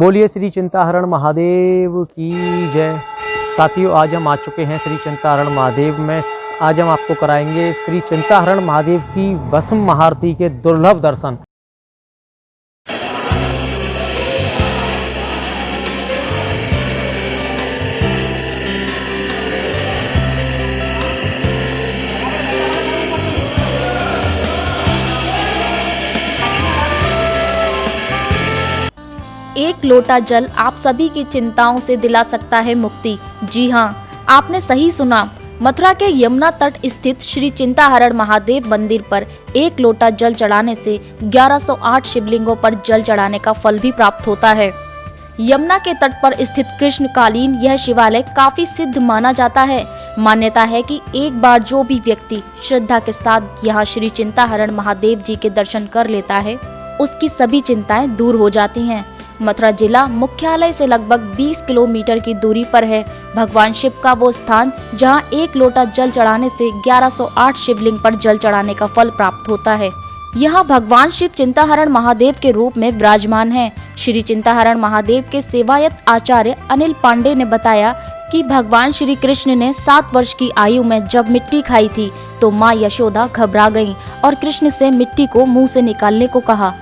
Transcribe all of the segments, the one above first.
बोलिए श्री चिंताहरण महादेव की जय। साथियों, आज हम आ चुके हैं श्री चिंताहरण महादेव में। आज हम आपको कराएंगे श्री चिंताहरण महादेव की भस्म महाआरती के दुर्लभ दर्शन। एक लोटा जल आप सभी की चिंताओं से दिला सकता है मुक्ति। जी हाँ, आपने सही सुना। मथुरा के यमुना तट स्थित श्री चिंताहरण महादेव मंदिर पर एक लोटा जल चढ़ाने से 1108 शिवलिंगों पर जल चढ़ाने का फल भी प्राप्त होता है। यमुना के तट पर स्थित कृष्णकालीन यह शिवालय काफी सिद्ध माना जाता है। मान्यता है कि एक बार जो भी व्यक्ति श्रद्धा के साथ यहाँ श्री चिंताहरण महादेव जी के दर्शन कर लेता है, उसकी सभी चिंताएं दूर हो जाती हैं। मथुरा जिला मुख्यालय से लगभग 20 किलोमीटर की दूरी पर है भगवान शिव का वो स्थान जहां एक लोटा जल चढ़ाने से 1108 शिवलिंग पर जल चढ़ाने का फल प्राप्त होता है। यहां भगवान शिव चिंताहरण महादेव के रूप में विराजमान हैं। श्री चिंताहरण महादेव के सेवायत आचार्य अनिल पांडे ने बताया कि भगवान श्री कृष्ण ने 7 वर्ष की आयु में जब मिट्टी खाई थी तो माँ यशोदा घबरा गयीं और कृष्ण से मिट्टी को मुँह से निकालने को कहा।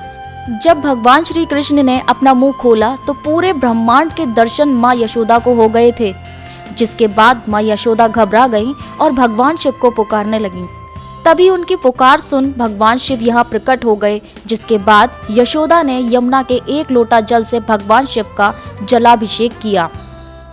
जब भगवान श्री कृष्ण ने अपना मुंह खोला तो पूरे ब्रह्मांड के दर्शन माँ यशोदा को हो गए थे, जिसके बाद माँ यशोदा घबरा गईं और भगवान शिव को पुकारने लगीं। तभी उनकी पुकार सुन भगवान शिव यहाँ प्रकट हो गए, जिसके बाद यशोदा ने यमुना के एक लोटा जल से भगवान शिव का जलाभिषेक किया।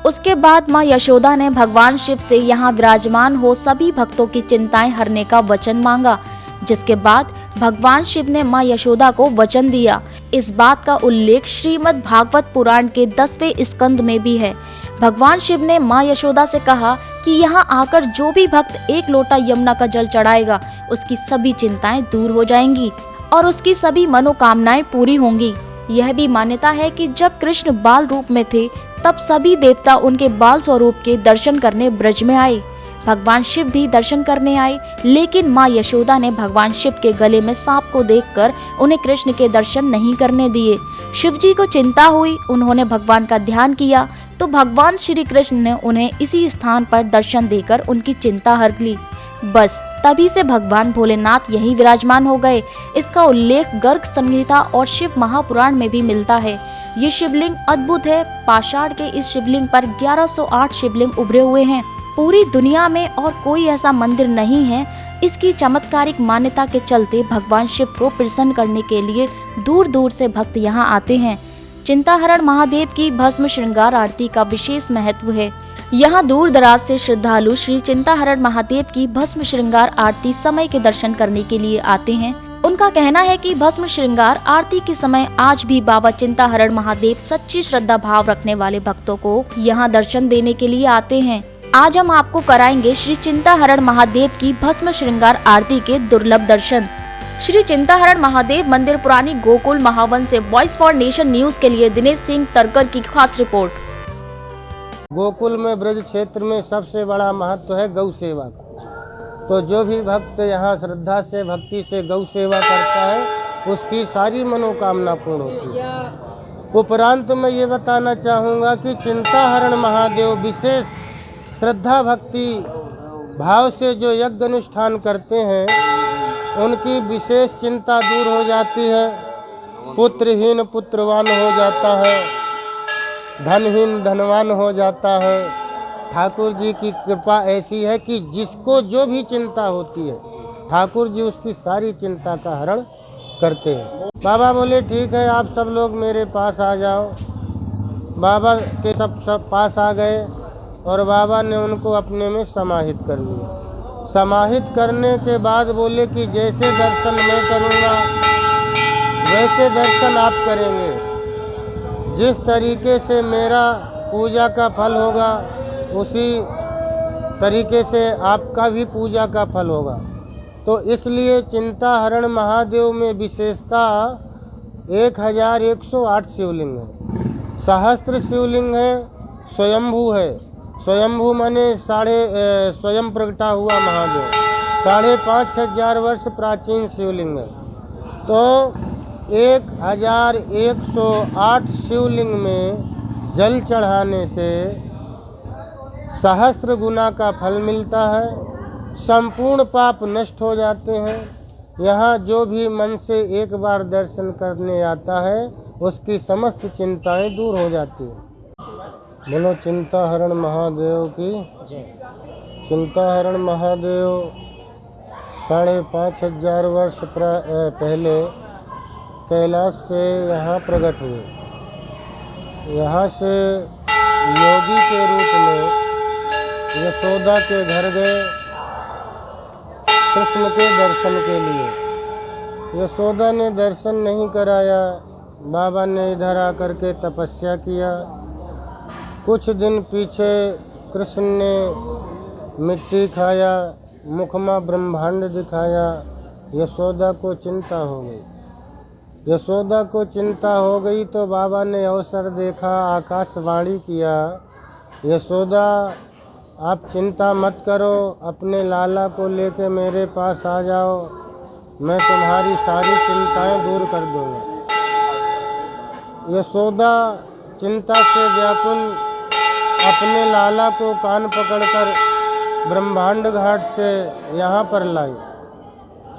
उसके बाद माँ यशोदा ने भगवान शिव से यहाँ विराजमान हो सभी भक्तों की चिंताएं हरने का वचन मांगा, जिसके बाद भगवान शिव ने माँ यशोदा को वचन दिया। इस बात का उल्लेख श्रीमद् भागवत पुराण के 10वें स्कंद में भी है। भगवान शिव ने माँ यशोदा से कहा कि यहाँ आकर जो भी भक्त एक लोटा यमुना का जल चढ़ाएगा, उसकी सभी चिंताएं दूर हो जाएंगी और उसकी सभी मनोकामनाएं पूरी होंगी। यह भी मान्यता है कि जब कृष्ण बाल रूप में थे, तब सभी देवता उनके बाल स्वरूप के दर्शन करने ब्रज में आए। भगवान शिव भी दर्शन करने आए, लेकिन माँ यशोदा ने भगवान शिव के गले में सांप को देखकर उन्हें कृष्ण के दर्शन नहीं करने दिए। शिव जी को चिंता हुई, उन्होंने भगवान का ध्यान किया तो भगवान श्री कृष्ण ने उन्हें इसी स्थान पर दर्शन देकर उनकी चिंता हर ली। बस तभी से भगवान भोलेनाथ यहीं विराजमान हो गए। इसका उल्लेख गर्ग संहिता और शिव महापुराण में भी मिलता है। ये शिवलिंग अद्भुत है। पाषाण के इस शिवलिंग पर 1108 शिवलिंग उभरे हुए हैं। पूरी दुनिया में और कोई ऐसा मंदिर नहीं है। इसकी चमत्कारिक मान्यता के चलते भगवान शिव को प्रसन्न करने के लिए दूर दूर से भक्त यहाँ आते हैं। चिंताहरण महादेव की भस्म श्रृंगार आरती का विशेष महत्व है। यहाँ दूर दराज से श्रद्धालु श्री चिंताहरण महादेव की भस्म श्रृंगार आरती समय के दर्शन करने के लिए आते हैं। उनका कहना है कि भस्म श्रृंगार आरती के समय आज भी बाबा चिंताहरण महादेव सच्ची श्रद्धा भाव रखने वाले भक्तों को यहाँ दर्शन देने के लिए आते हैं। आज हम आपको कराएंगे श्री चिंताहरण महादेव की भस्म श्रृंगार आरती के दुर्लभ दर्शन। श्री चिंताहरण महादेव मंदिर पुरानी गोकुल महावन से वॉइस फॉर नेशन न्यूज के लिए दिनेश सिंह तरकर की खास रिपोर्ट। गोकुल में ब्रज क्षेत्र में सबसे बड़ा महत्व है गौ सेवा। तो जो भी भक्त यहाँ श्रद्धा से भक्ति से गौ सेवा करता है, उसकी सारी मनोकामना पूर्ण होती है। उपरांत मैं ये बताना चाहूँगा कि चिंताहरण महादेव विशेष श्रद्धा भक्ति भाव से जो यज्ञ अनुष्ठान करते हैं, उनकी विशेष चिंता दूर हो जाती है। पुत्रहीन पुत्रवान हो जाता है, धनहीन धनवान हो जाता है। ठाकुर जी की कृपा ऐसी है कि जिसको जो भी चिंता होती है, ठाकुर जी उसकी सारी चिंता का हरण करते हैं। बाबा बोले ठीक है, आप सब लोग मेरे पास आ जाओ। बाबा के सब पास आ गए और बाबा ने उनको अपने में समाहित कर लिया। समाहित करने के बाद बोले कि जैसे दर्शन मैं करूँगा वैसे दर्शन आप करेंगे। जिस तरीके से मेरा पूजा का फल होगा, उसी तरीके से आपका भी पूजा का फल होगा। तो इसलिए चिंताहरण महादेव में विशेषता 1108 शिवलिंग है। सहस्त्र शिवलिंग है, स्वयंभू है। स्वयंभू माने स्वयं प्रगटा हुआ महादेव। 5,500 वर्ष प्राचीन शिवलिंग है। तो 1108 शिवलिंग में जल चढ़ाने से सहस्त्र गुना का फल मिलता है। संपूर्ण पाप नष्ट हो जाते हैं। यहाँ जो भी मन से एक बार दर्शन करने आता है उसकी समस्त चिंताएं दूर हो जाती हैं। बोलो चिंता हरण महादेव की जय। चिंता हरण महादेव 5,500 वर्ष पहले कैलाश से यहाँ प्रकट हुए। यहाँ से योगी के रूप में यशोदा के घर गए कृष्ण के दर्शन के लिए। यशोदा ने दर्शन नहीं कराया। बाबा ने इधर आकर के तपस्या किया। कुछ दिन पीछे कृष्ण ने मिट्टी खाया, मुखमा ब्रह्मांड दिखाया। यशोदा को चिंता हो गई। यशोदा को चिंता हो गई तो बाबा ने अवसर देखा, आकाशवाणी किया, यशोदा आप चिंता मत करो, अपने लाला को लेके मेरे पास आ जाओ, मैं तुम्हारी सारी चिंताएं दूर कर दूंगा। यशोदा चिंता से व्याकुल अपने लाला को कान पकड़कर ब्रह्मांड घाट से यहाँ पर लाई।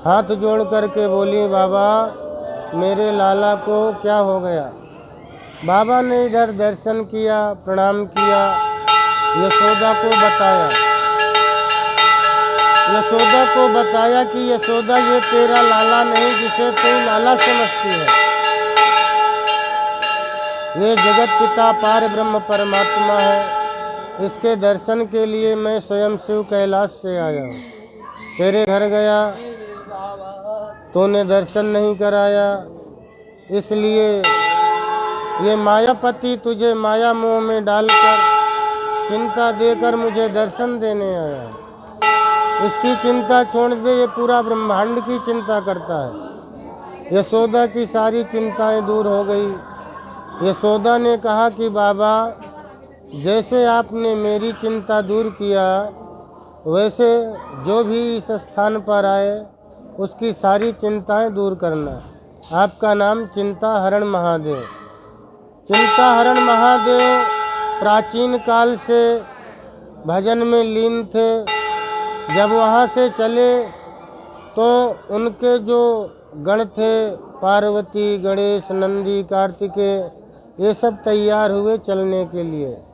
हाथ जोड़ करके बोली, बाबा मेरे लाला को क्या हो गया। बाबा ने इधर दर्शन किया, प्रणाम किया, यशोदा को बताया। यशोदा को बताया कि यशोदा ये तेरा लाला नहीं जिसे तू लाला समझती है, ये जगत पिता पार ब्रह्म परमात्मा है। इसके दर्शन के लिए मैं स्वयं शिव कैलाश से आया हूँ। तेरे घर गया, तूने दर्शन नहीं कराया, इसलिए ये मायापति तुझे माया मोह में डालकर चिंता देकर मुझे दर्शन देने आया। इसकी चिंता छोड़ दे, ये पूरा ब्रह्मांड की चिंता करता है। यशोदा की सारी चिंताएं दूर हो गई। यशोदा ने कहा कि बाबा जैसे आपने मेरी चिंता दूर किया, वैसे जो भी इस स्थान पर आए उसकी सारी चिंताएं दूर करना। आपका नाम चिंता हरण महादेव। चिंता हरण महादेव प्राचीन काल से भजन में लीन थे। जब वहाँ से चले तो उनके जो गण थे, पार्वती, गणेश, नंदी, कार्तिकेय, ये सब तैयार हुए चलने के लिए।